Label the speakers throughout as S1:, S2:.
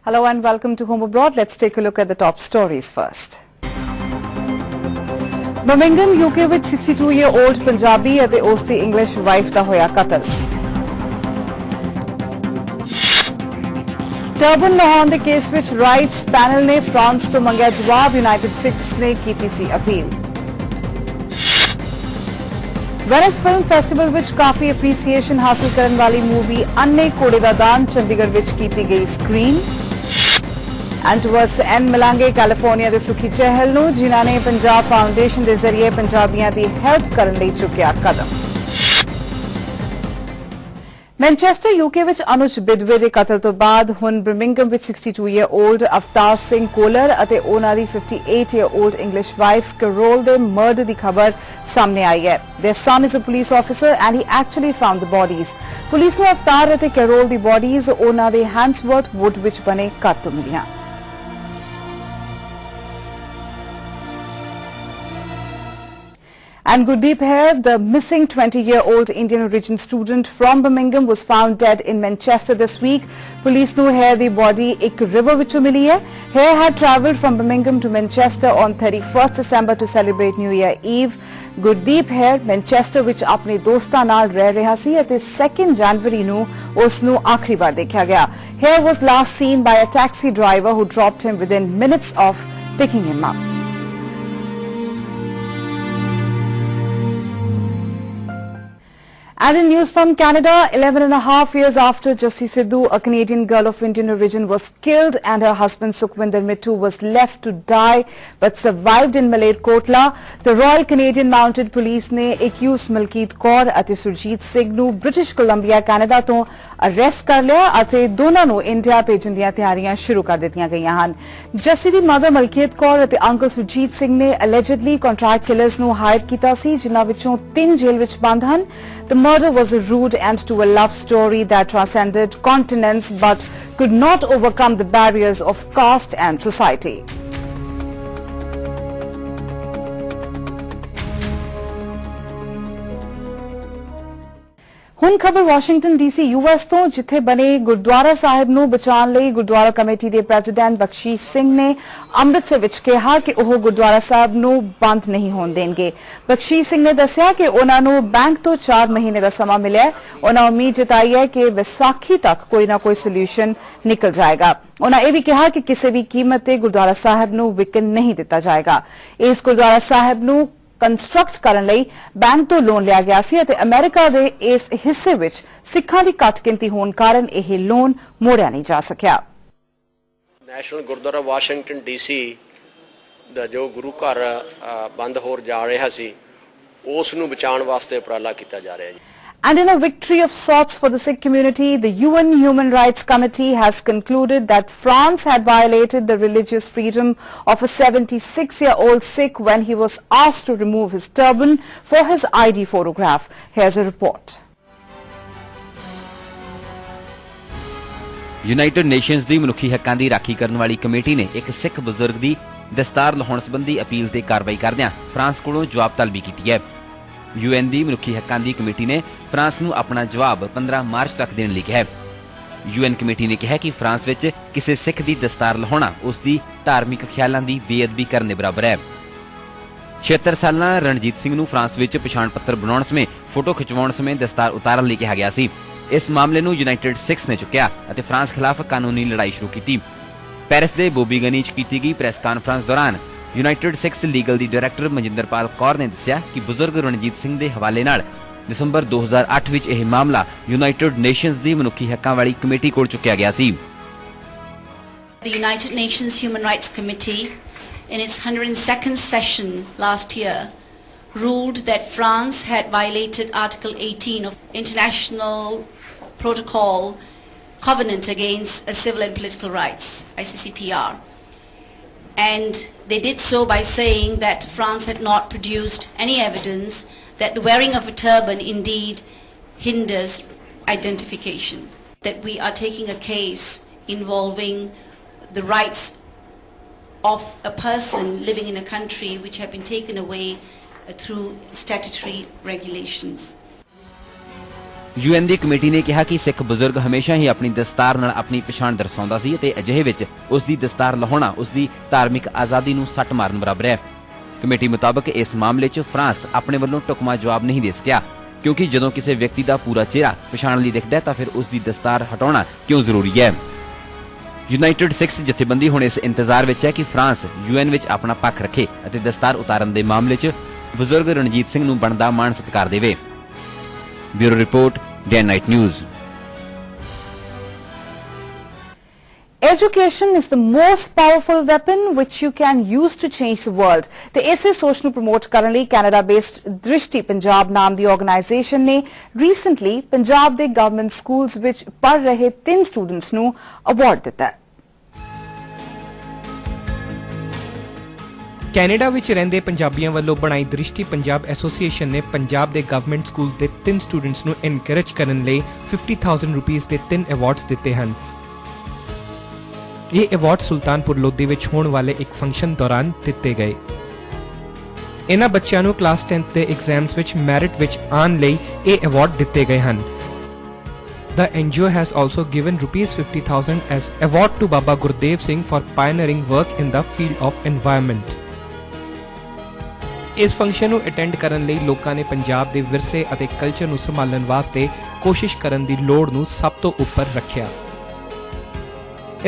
S1: Hello and welcome to Home Abroad. Let's take a look at the top stories first. Birmingham, UK with 62-year-old Punjabi ਅਤੇ ਉਸ ਦੀ English wife ਦਾ ਹੋਇਆ ਕਤਲ। Turban Lahore ਦੇ case ਵਿੱਚ rights panel ਨੇ France ਤੋਂ ਮੰਗਿਆ ਜਵਾਬ, ਯੂਨਾਈਟਿਡ ਸਿਕਸ ਨੇ ਕੀਤੀ ਸੀ ਅਪੀਲ। ਵੈਨਿਸ ਫਿਲਮ ਫੈਸਟੀਵਲ ਵਿੱਚ ਕਾਫੀ ਐਪਰੀਸੀਏਸ਼ਨ ਹਾਸਲ ਕਰਨ ਵਾਲੀ ਮੂਵੀ ਅੰਨੇ ਕੋੜੇ ਦਾ ਦਾਨ ਚੰਡੀਗੜ੍ਹ ਵਿੱਚ ਕੀਤੀ ਗਈ screen. And towards the end ਮਿਲਾਂਗੇ ਕੈਲੀਫੋਰਨੀਆ ਦੇ ਸੁਖੀ ਚਹਿਲ ਨੂੰ, ਜਿਨ੍ਹਾਂ ਨੇ ਪੰਜਾਬ ਫਾਊਂਡੇਸ਼ਨ ਦੇ ਜ਼ਰੀਏ ਪੰਜਾਬੀਆਂ ਦੀ ਹੈਲਪ ਕਰਨ ਲਈ ਚੁੱਕਿਆ ਕਦਮ। ਮੈਨਚੈਸਟਰ ਯੂਕੇ ਵਿੱਚ ਅਨੁਜ ਬਿਦਵੇ ਦੇ ਕਤਲ ਤੋਂ ਬਾਅਦ ਹੁਣ ਬਰਮਿੰਘਮ ਵਿੱਚ 62-year-old ਅਵਤਾਰ ਸਿੰਘ ਕੋਲਰ ਅਤੇ ਉਹਨਾਂ ਦੀ 58-year-old ਇੰਗਲਿਸ਼ ਵਾਈਫ ਕਰੋਲ ਦੇ ਮਰਡਰ ਦੀ ਖਬਰ ਸਾਹਮਣੇ ਆਈ ਹੈ। Their son is a police officer and he actually found the bodies. Police ਨੂੰ ਅਵਤਾਰ ਅਤੇ ਕਰੋਲ ਦੀ ਬੋਡੀਜ਼ ਉਹਨਾਂ ਦੇ ਹੈਂਡਸਵਰਥ ਵੁੱਡ ਵਿੱਚ ਬਣੇ ਘਰ ਤੋਂ ਮਿਲੀਆਂ। And Gurdeep Hair, the missing 20-year-old Indian origin student from Birmingham, was found dead in Manchester this week. Police know Hair the body ek river vichoo mili hai. Hair had travelled from Birmingham to Manchester on 31st December to celebrate New Year Eve. Gurdeep Hair Manchester ਵਿੱਚ ਆਪਣੇ ਦੋਸਤਾਂ ਨਾਲ ਰਹਿ ਰਿਹਾ ਸੀ ਅਤੇ 2 ਜਨਵਰੀ ਨੂੰ ਉਸ ਨੂੰ ਆਖਰੀ ਵਾਰ ਦੇਖਿਆ ਗਿਆ। Hair was last seen by a taxi driver who dropped him within minutes of picking him up. And in news from Canada, 11.5 years after Jassi Sidhu, a Canadian girl of Indian origin, was killed and her husband Sukhwinder Mittu was left to die but survived in Malerkotla, the Royal Canadian Mounted Police ने accused Malkeet Kaur ਅਤੇ ਸੁਰਜੀਤ ਸਿੰਘ ਨੂੰ British Columbia, Canada ਤੋਂ arrest ਕਰ ਲਿਆ ਅਤੇ ਦੋਨਾਂ ਨੂੰ India ਭੇਜਣ ਦੀਆਂ ਤਿਆਰੀਆਂ ਸ਼ੁਰੂ ਕਰ ਦਿੱਤੀਆਂ ਗਈਆਂ ਹਨ। ਜੱਸੀ ਦੀ ਮਦਰ ਮਲਕੀਤ ਕੌਰ ਅਤੇ ਅੰਕਲ ਸੁਰਜੀਤ ਸਿੰਘ ਨੇ allegedly contract killers ਨੂੰ ਹਾਇਰ ਕੀਤਾ ਸੀ, ਜਿਨ੍ਹਾਂ ਵਿੱਚੋਂ 3 ਜੇਲ੍ਹ ਵਿੱਚ ਬੰਦ ਹਨ। The murder was a rude end to a love story that transcended continents but could not overcome the barriers of caste and society. ਹੁਣ ਖਬਰ ਵਾਸ਼ਿੰਗਟਨ ਡੀਸੀ ਯੂਐਸ ਤੋਂ, ਜਿੱਥੇ ਬਣੇ ਗੁਰਦੁਆਰਾ ਸਾਹਿਬ ਨੂੰ ਬਚਾਉਣ ਲਈ ਗੁਰਦੁਆਰਾ ਕਮੇਟੀ ਦੇ ਪ੍ਰੈਜ਼ੀਡੈਂਟ ਬਖਸ਼ੀਸ਼ ਸਿੰਘ ਨੇ ਅੰਮ੍ਰਿਤਸਰ ਵਿੱਚ ਕਿਹਾ ਕਿ ਉਹ ਗੁਰਦੁਆਰਾ ਸਾਹਿਬ ਨੂੰ ਬੰਦ ਨਹੀਂ ਹੋਣ ਦੇਣਗੇ। ਬਖਸ਼ੀਸ਼ ਸਿੰਘ ਨੇ ਦੱਸਿਆ ਕਿ ਉਹਨਾਂ ਨੂੰ ਬੈਂਕ ਤੋਂ 4 ਮਹੀਨੇ ਦਾ ਸਮਾਂ ਮਿਲਿਆ ਹੈ। ਉਹਨਾਂ ਉਮੀਦ ਜਤਾਈ ਹੈ ਕਿ ਵਿਸਾਖੀ ਤੱਕ ਕੋਈ ਨਾ ਕੋਈ ਸੋਲੂਸ਼ਨ ਨਿਕਲ ਜਾਏਗਾ। ਉਹਨਾਂ ਇਹ ਵੀ ਕਿਹਾ ਕਿ ਕਿਸੇ ਵੀ ਕੀਮਤ ਤੇ ਗੁਰਦੁਆਰਾ ਸਾਹਿਬ ਨੂੰ ਵਿਕਣ ਨਹੀਂ ਦਿੱਤਾ ਜਾਏਗਾ। ਇਸ ਗੁਰਦੁਆਰਾ ਸਾਹਿਬ ਨੂੰ ਕੰਸਟਰਕਟ ਕਰਨ ਲਈ ਬੈਂਕ ਤੋਂ ਲੋਨ ਲਿਆ ਗਿਆ ਸੀ ਅਤੇ ਅਮਰੀਕਾ ਦੇ ਇਸ ਹਿੱਸੇ ਵਿੱਚ ਸਿੱਖਾਂ ਦੀ ਘੱਟ ਗਿਣਤੀ ਹੋਣ ਕਾਰਨ ਇਹ ਲੋਨ ਮੋੜਿਆ ਨਹੀਂ ਜਾ ਸਕਿਆ।
S2: ਨੈਸ਼ਨਲ ਗੁਰਦੁਆਰਾ ਵਾਸ਼ਿੰਗਟਨ ਡੀਸੀ ਦਾ ਜੋ ਗੁਰੂ ਘਰ ਬੰਦ ਹੋ ਜਾ ਰਿਹਾ ਸੀ, ਉਸ ਨੂੰ ਬਚਾਉਣ ਵਾਸਤੇ ਉਪਰਾਲਾ ਕੀਤਾ ਜਾ ਰਿਹਾ ਹੈ।
S1: And in a victory of sorts for the Sikh community, the UN Human Rights Committee has concluded that France had violated the religious freedom of a 76-year-old Sikh when he was asked to remove his turban for his ID photograph. Here's a report.
S3: United nations ਦੀ ਮਨੁੱਖੀ ਹੱਕਾਂ ਦੀ ਰਾਖੀ ਕਰਨ ਵਾਲੀ committee ਨੇ ਇੱਕ ਸਿੱਖ ਬਜ਼ੁਰਗ ਦੀ ਦਸਤਾਰ ਲਾਹੁਣ ਸੰਬੰਧੀ appeal ਤੇ ਕਾਰਵਾਈ ਕਰਦਿਆਂ ਫਰਾਂਸ ਕੋਲੋਂ ਜਵਾਬ ਤਲਬੀ ਕੀਤੀ ਹੈ। UN ਦੀ ਮਨੁੱਖੀ ਹੱਕਾਂ ਦੀ ਕਮੇਟੀ ਨੇ ਫਰਾਂਸ ਨੂੰ ਆਪਣਾ ਜਵਾਬ 15 ਮਾਰਚ ਤੱਕ ਦੇਣ ਲਈ ਕਿਹਾ ਹੈ। UN ਕਮੇਟੀ ਨੇ ਕਿਹਾ ਕਿ ਫਰਾਂਸ ਵਿੱਚ ਕਿਸੇ ਸਿੱਖ ਦੀ ਦਸਤਾਰ ਲਾਹੁਣਾ ਉਸ ਦੀ ਧਾਰਮਿਕ ਖਿਆਲਾਂ ਦੀ ਬੇਅਦਬੀ ਕਰਨ ਦੇ ਬਰਾਬਰ ਹੈ। 76 ਸਾਲਾਂ ਰਣਜੀਤ ਸਿੰਘ ਨੂੰ ਫਰਾਂਸ ਵਿੱਚ ਪਛਾਣ ਪੱਤਰ ਬਣਾਉਣ ਸਮੇਂ ਫੋਟੋ ਖਿਚਵਾਉਣ ਸਮੇਂ ਦਸਤਾਰ ਉਤਾਰਨ ਲਈ ਕਿਹਾ ਗਿਆ ਸੀ। ਇਸ ਮਾਮਲੇ ਨੂੰ ਯੂਨਾਈਟਿਡ ਸਿਕਸ ਨੇ ਚੁੱਕਿਆ ਅਤੇ ਫਰਾਂਸ ਖਿਲਾਫ ਕਾਨੂੰਨੀ ਲੜਾਈ ਸ਼ੁਰੂ ਕੀਤੀ। ਪੈਰਿਸ ਦੇ ਬੋਬੀਗਨੀ 'ਚ ਕੀਤੀ ਗਈ ਪ੍ਰੈਸ ਕਾਨਫਰੰਸ ਦੌਰਾਨ ਯੂਨਾਈਟਿਡ ਸਿਕਸ ਲੀਗਲ ਦੀ ਡਾਇਰੈਕਟਰ ਮਨਜਿੰਦਰਪਾਲ ਕੌਰ ਨੇ ਦੱਸਿਆ ਕਿ ਬਜ਼ੁਰਗ ਰਣਜੀਤ ਸਿੰਘ ਦੇ ਹਵਾਲੇ ਨਾਲ ਦਸੰਬਰ 2008 ਵਿੱਚ ਇਹ ਮਾਮਲਾ ਯੂਨਾਈਟਿਡ ਨੇਸ਼ਨਸ ਦੀ ਮਨੁੱਖੀ ਹੱਕਾਂ ਵਾਲੀ ਕਮੇਟੀ ਕੋਲ ਚੁੱਕਿਆ ਗਿਆ ਸੀ।
S4: The United Nations Human Rights Committee in its 102nd session last year ruled that France had violated Article 18 of International Protocol Covenant Against Civil and Political Rights, ICCPR. And they did so by saying that France had not produced any evidence that the wearing of a turban indeed hinders identification. That we are taking a case involving the rights of a person living in a country which have been taken away through statutory regulations.
S3: UN the committee ਨੇ ਕਿਹਾ ਕਿ ਸਿੱਖ ਬਜ਼ੁਰਗ ਹਮੇਸ਼ਾ ਹੀ ਆਪਣੀ ਦਸਤਾਰ ਨਾਲ ਆਪਣੀ ਪਛਾਣ ਦਰਸਾਉਂਦਾ ਸੀ ਅਤੇ ਅਜਿਹੇ ਵਿੱਚ ਉਸ ਦੀ ਦਸਤਾਰ ਲਾਹੁਣਾ ਉਸ ਦੀ ਧਾਰਮਿਕ ਆਜ਼ਾਦੀ ਨੂੰ ਸੱਟ ਮਾਰਨ ਬਰਾਬਰ ਹੈ। ਕਮੇਟੀ ਮੁਤਾਬਕ ਇਸ ਮਾਮਲੇ 'ਚ ਫਰਾਂਸ ਆਪਣੇ ਵੱਲੋਂ ਢੁਕਵਾਂ ਜਵਾਬ ਨਹੀਂ ਦੇ ਸਕਿਆ, ਕਿਉਂਕਿ ਜਦੋਂ ਕਿਸੇ ਵਿਅਕਤੀ ਦਾ ਪੂਰਾ ਚਿਹਰਾ ਪਛਾਣ ਲਈ ਦਿਖਦਾ ਹੈ ਤਾਂ ਫਿਰ ਉਸ ਦੀ ਦਸਤਾਰ ਹਟਾਉਣਾ ਕਿਉਂ ਜ਼ਰੂਰੀ ਹੈ। ਯੂਨਾਈਟਿਡ ਸਿੱਖਸ ਜਥੇਬੰਦੀ ਹੁਣ ਇਸ ਇੰਤਜ਼ਾਰ ਵਿੱਚ ਹੈ ਕਿ ਫਰਾਂਸ UN ਵਿੱਚ ਆਪਣਾ ਪੱਖ ਰੱਖੇ ਅਤੇ ਦਸਤਾਰ ਉਤਾਰਨ ਦੇ ਮਾਮਲੇ 'ਚ ਬਜ਼ੁਰਗ ਰਣਜੀਤ ਸਿੰਘ ਨੂੰ ਬਣਦਾ ਮਾਣ ਸਤਿਕਾਰ ਦੇਵੇ। Bureau report, Day and Night News।
S1: Education is the most powerful weapon which you can use to change the world। ਤੇ ਇਸੇ ਸੋਚ ਨੂੰ ਪ੍ਰਮੋਟ ਕਰਨ ਲਈ ਕੈਨੇਡਾ ਬੇਸਡ ਦ੍ਰਿਸ਼ਟੀ ਪੰਜਾਬ ਨਾਮ ਦੀ ਆਰਗੇਨਾਈਜੇਸ਼ਨ ਨੇ ਰੀਸੈਂਟਲੀ ਪੰਜਾਬ ਦੇ ਗਵਰਨਮੈਂਟ ਸਕੂਲਸ ਵਿੱਚ ਪੜ੍ਹ ਰਹੇ 3 ਸਟੂਡੈਂਟਸ ਨੂੰ ਅਵਾਰਡ ਦਿੱਤਾ ਹੈ।
S5: ਕੈਨੇਡਾ ਵਿੱਚ ਰਹਿੰਦੇ ਪੰਜਾਬੀਆਂ ਵੱਲੋਂ ਬਣਾਈ ਦ੍ਰਿਸ਼ਟੀ ਪੰਜਾਬ ਐਸੋਸੀਏਸ਼ਨ ਨੇ ਪੰਜਾਬ ਦੇ ਗਵਰਨਮੈਂਟ ਸਕੂਲ ਦੇ 3 ਸਟੂਡੈਂਟਸ ਨੂੰ ਐਨਕਰੇਜ ਕਰਨ ਲਈ 50,000 ਰੁਪੀਸ ਦੇ 3 ਅਵਾਰਡਸ ਦਿੱਤੇ ਹਨ। ਇਹ ਅਵਾਰਡ ਸੁਲਤਾਨਪੁਰ ਲੋਧੀ ਵਿੱਚ ਹੋਣ ਵਾਲੇ ਇੱਕ ਫੰਕਸ਼ਨ ਦੌਰਾਨ ਦਿੱਤੇ ਗਏ। ਇਹਨਾਂ ਬੱਚਿਆਂ ਨੂੰ ਕਲਾਸ 10 ਦੇ ਐਗਜ਼ਾਮਸ ਵਿੱਚ ਮੈਰਿਟ ਵਿੱਚ ਆਉਣ ਲਈ ਇਹ ਅਵਾਰਡ ਦਿੱਤੇ ਗਏ ਹਨ। The NGO has also given ₹50,000 as award to Baba Gurdev Singh for pioneering work in the field of environment। ਇਸ ਫੰਕਸ਼ਨ ਨੂੰ ਅਟੈਂਡ ਕਰਨ ਲਈ ਲੋਕਾਂ ਨੇ ਪੰਜਾਬ ਦੇ ਵਿਰਸੇ ਅਤੇ ਕਲਚਰ ਨੂੰ ਸੰਭਾਲਣ ਵਾਸਤੇ ਕੋਸ਼ਿਸ਼ ਕਰਨ ਦੀ ਲੋੜ ਨੂੰ ਸਭ ਤੋਂ ਉੱਪਰ ਰੱਖਿਆ।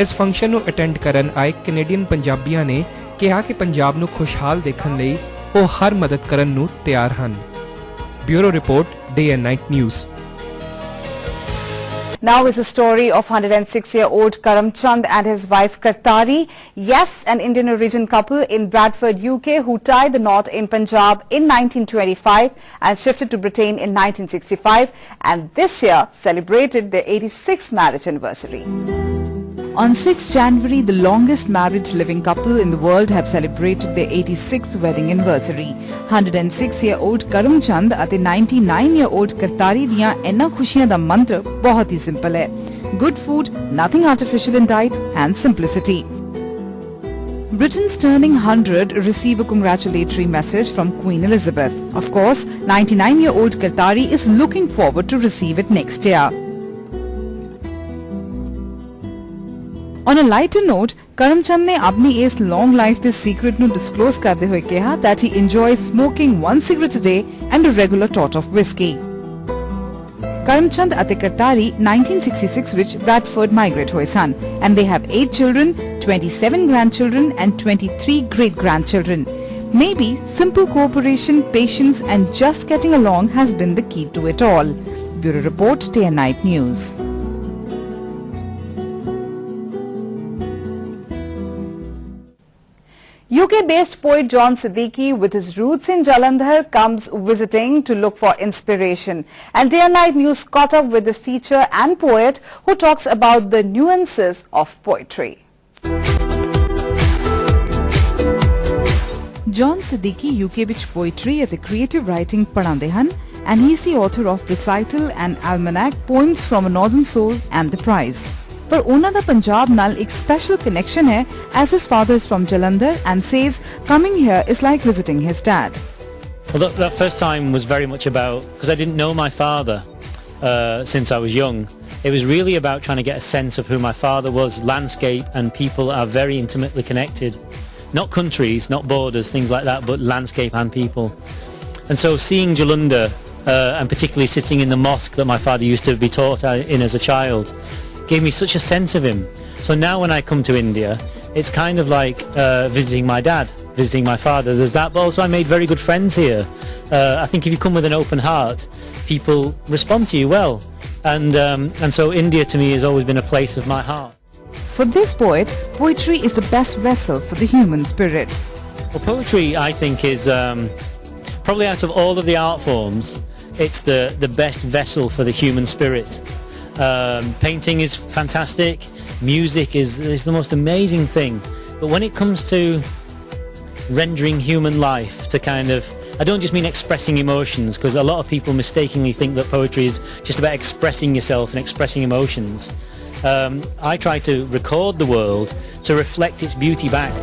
S5: ਇਸ ਫੰਕਸ਼ਨ ਨੂੰ ਅਟੈਂਡ ਕਰਨ ਆਏ ਕੈਨੇਡੀਅਨ ਪੰਜਾਬੀਆਂ ਨੇ ਕਿਹਾ ਕਿ ਪੰਜਾਬ ਨੂੰ ਖੁਸ਼ਹਾਲ ਦੇਖਣ ਲਈ ਉਹ ਹਰ ਮਦਦ ਕਰਨ ਨੂੰ ਤਿਆਰ ਹਨ। Bureau report, Day and Night News।
S1: Now is the story of 106-year-old Karam Chand and his wife Kartari. Yes, an Indian origin couple in Bradford, UK, who tied the knot in Punjab in 1925 and shifted to Britain in 1965, and this year celebrated their 86th marriage anniversary. On 6 January, the longest married living couple in the world have celebrated their 86th wedding anniversary. 106-year-old Karam Chand ਅਤੇ 99-year-old Kartari ਦੀਆਂ ਇਹਨਾਂ ਖੁਸ਼ੀਆਂ ਦਾ ਮੰਤਰ ਬਹੁਤ ਹੀ simple ਹੈ। Good food, nothing artificial in diet, and simplicity. Britain's turning 100 receive a congratulatory message from Queen Elizabeth. Of course, 99-year-old Kartari is looking forward to receive it next year. On a lighter note, Karam Chand ਨੇ ਆਪਣੀ ਇਸ long life ਦੇ secret ਨੂੰ disclose ਕਰਦੇ ਹੋਏ ਕਿਹਾ that he enjoys smoking 1 cigarette a day and a regular tot of whiskey. Karam Chand ਅਤੇ Kartari 1966 ਵਿੱਚ Bradford migrate ਹੋਏ ਸਨ and they have 8 children, 27 grandchildren and 23 great-grandchildren. Maybe simple cooperation, patience and just getting along has been the key to it all. Bureau Report, Day and Night News. UK-based poet John Siddiqui, with his roots in Jalandhar, comes visiting to look for inspiration. And Day and Night News caught up with this teacher and poet who talks about the nuances of poetry. John Siddiqui UK ਵਿੱਚ poetry ਅਤੇ creative writing ਪੜ੍ਹਾਉਂਦੇ ਹਨ and he is the author of Recital and Almanac, Poems from a Northern Soul and The Prize. ਪਰ ਉਹਨਾਂ ਦਾ ਪੰਜਾਬ ਨਾਲ ਇੱਕ special connection ਹੈ as his father is from Jalandhar and says coming here is like visiting his dad.
S6: Well, that first time was very much about, because I didn't know my father since I was young. It was really about trying to get a sense of who my father was. Landscape and people are very intimately connected. Not countries, not borders, things like that, but landscape and people. And so seeing Jalandhar, and particularly sitting in the mosque that my father used to be taught in as a child, gave me such a sense of him. So now when I come to India, it's kind of like visiting my dad, visiting my father. There's that, but also I made very good friends here. I think if you come with an open heart, people respond to you well. And so India to me has always been a place of my heart.
S1: For this poet, poetry is the best vessel for the human spirit.
S6: Well, poetry, I think, is probably out of all of the art forms, it's the best vessel for the human spirit. Painting is fantastic, music is the most amazing thing, but when it comes to rendering human life to kind of, I don't just mean expressing emotions, because a lot of people mistakenly think that poetry is just about expressing yourself and expressing emotions. I try to record the world to reflect its beauty back.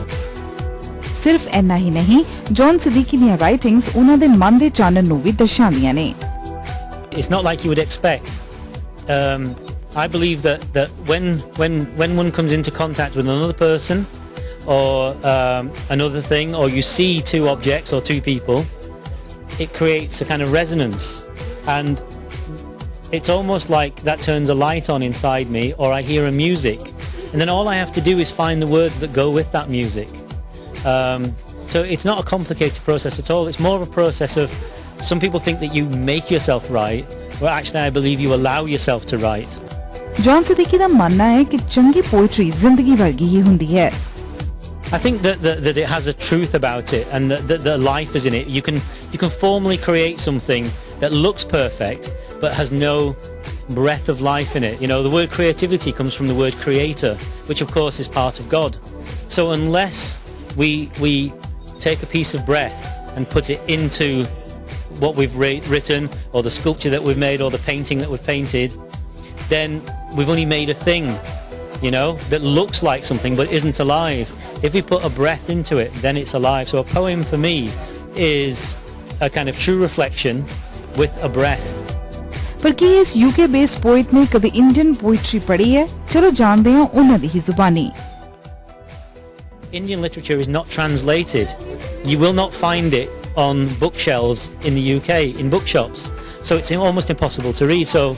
S1: ਸਿਰਫ ਇੰਨਾ ਹੀ ਨਹੀਂ, John Siddiqui ਦੀਆਂ writings ਉਹਨਾਂ ਦੇ ਮਨ ਦੇ ਚਾਨਣ ਨੂੰ ਵੀ ਦਰਸਾਉਂਦੀਆਂ ਨੇ।
S6: It's not like you would expect. I believe that when one comes into contact with another person or another thing, or you see two objects or two people, it creates a kind of resonance, and it's almost like that turns a light on inside me, or I hear a music, and then all I have to do is find the words that go with that music. So it's not a complicated process at all. It's more of a process of, some people think that you make yourself write, but actually I believe you allow yourself to write.
S1: John Siddiqui दा मानना है कि चंगी poetry जिंदगी वर्गी ही हुंदी है.
S6: I think that it has a truth about it, and that life is in it. You can formally create something that looks perfect but has no breath of life in it. You know, the word creativity comes from the word creator, which of course is part of God. So unless we take a piece of breath and put it into what we've written, or the sculpture that we've made, or the painting that we've painted, then we've only made a thing, you know, that looks like something but isn't alive. If we put a breath into it, then it's alive. So a poem for me is a kind of true reflection with a breath.
S1: पर की इस UK based poet ने कभी Indian poetry पढ़ी है? चलो जानते हैं उन्हां दी ही जुबानी.
S6: Indian literature is not translated. You will not find it on bookshelves in the UK, in bookshops. So it's almost impossible to read. So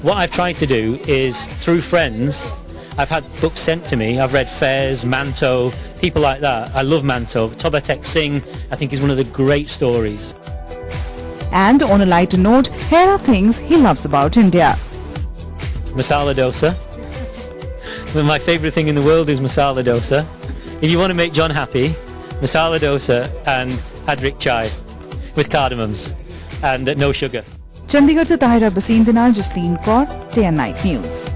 S6: what I've tried to do is, through friends, I've had books sent to me. I've read Fairs, Manto, people like that. I love Manto. Toba Tek Singh, I think, is one of the great stories.
S1: And on a lighter note, here are things he loves about India.
S6: Masala dosa. My favourite thing in the world is masala dosa. If you want to make John happy, masala dosa and Hadrik chai with cardamoms and no sugar.
S1: Chandigarh to Tahira Basin de naal Jasleen Kaur, Day and Night News.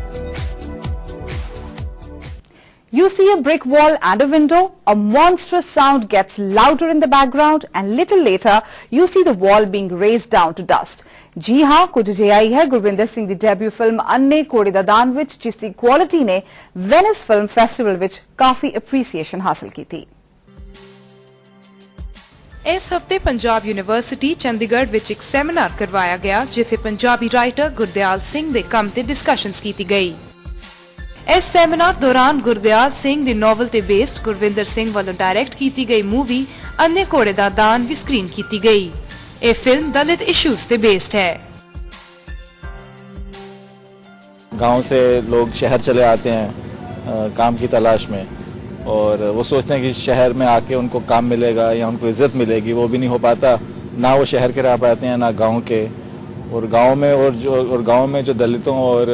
S1: You see a brick wall and a window, a monstrous sound gets louder in the background, and little later you see the wall being razed down to dust. जी हाँ, कुछ जे आई है गुरविंदर सिंह दी debut film अन्ने कोड़े दा दान विच, जिसकी quality ने Venice film festival which काफी एप्रीसिएशन हासिल की थी.
S5: इस हफ्ते पंजाब यूनिवर्सिटी चंडीगढ़ विच एक सैमीनार करवाया गया, जिथे पंजाबी राइटर गुरदयाल सिंह दे कम ते डिस्कशन्स कीती गई. इस सैमीनार दौरान गुरदयाल सिंह दी नॉवल ते बेस्ड गुरविंदर सिंह वालों डायरेक्ट कीती गई मूवी अन्ने कोड़े दा दान भी स्क्रीन कीती गई. ये फिल्म दलित इश्यूज ते बेस्ड है.
S7: गांव से लोग शहर चले आते हैं काम की तलाश में, और वो सोचते हैं कि शहर में आके उनको काम मिलेगा या उनको इज्जत मिलेगी. वो भी नहीं हो पाता, ना वो शहर के रह पाते हैं ना गांव के. और गांव में जो दलितों और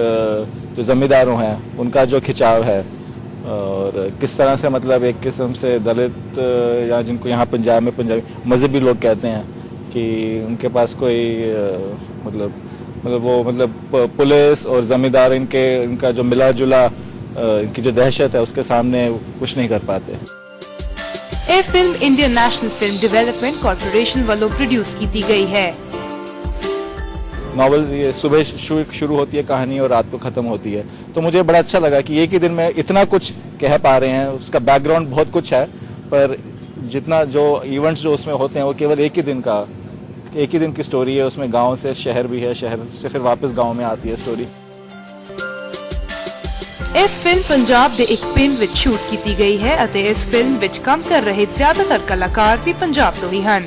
S7: जो जमींदारों हैं उनका जो खिंचाव है, और किस तरह से मतलब एक किस्म से दलित या जिनको यहाँ पंजाब में पंजाबी मजहबी लोग कहते हैं कि उनके पास कोई मतलब पुलिस और जमींदार इनका जो मिला जुला इनकी जो दहशत है उसके सामने कुछ नहीं कर पाते.
S5: ये film Indian national film development corporation वालों प्रोड्यूस की गई है.
S7: नॉवल ये सुबह शुरू होती है कहानी और रात को ख़त्म होती है, तो मुझे बड़ा अच्छा लगा कि एक ही दिन में इतना कुछ कह पा रहे हैं. उसका बैकग्राउंड बहुत कुछ है, पर जितना जो इवेंट्स जो उसमें होते हैं वो केवल एक ही दिन की स्टोरी है. उसमें गांव से शहर भी है, शहर से फिर वापस गांव में आती है स्टोरी.
S5: इस फिल्म पंजाब दे एक पिंड विच शूट की गई है, इस फिल्म विच काम कर रहे ज्यादातर कलाकार भी पंजाब तो ही हैं.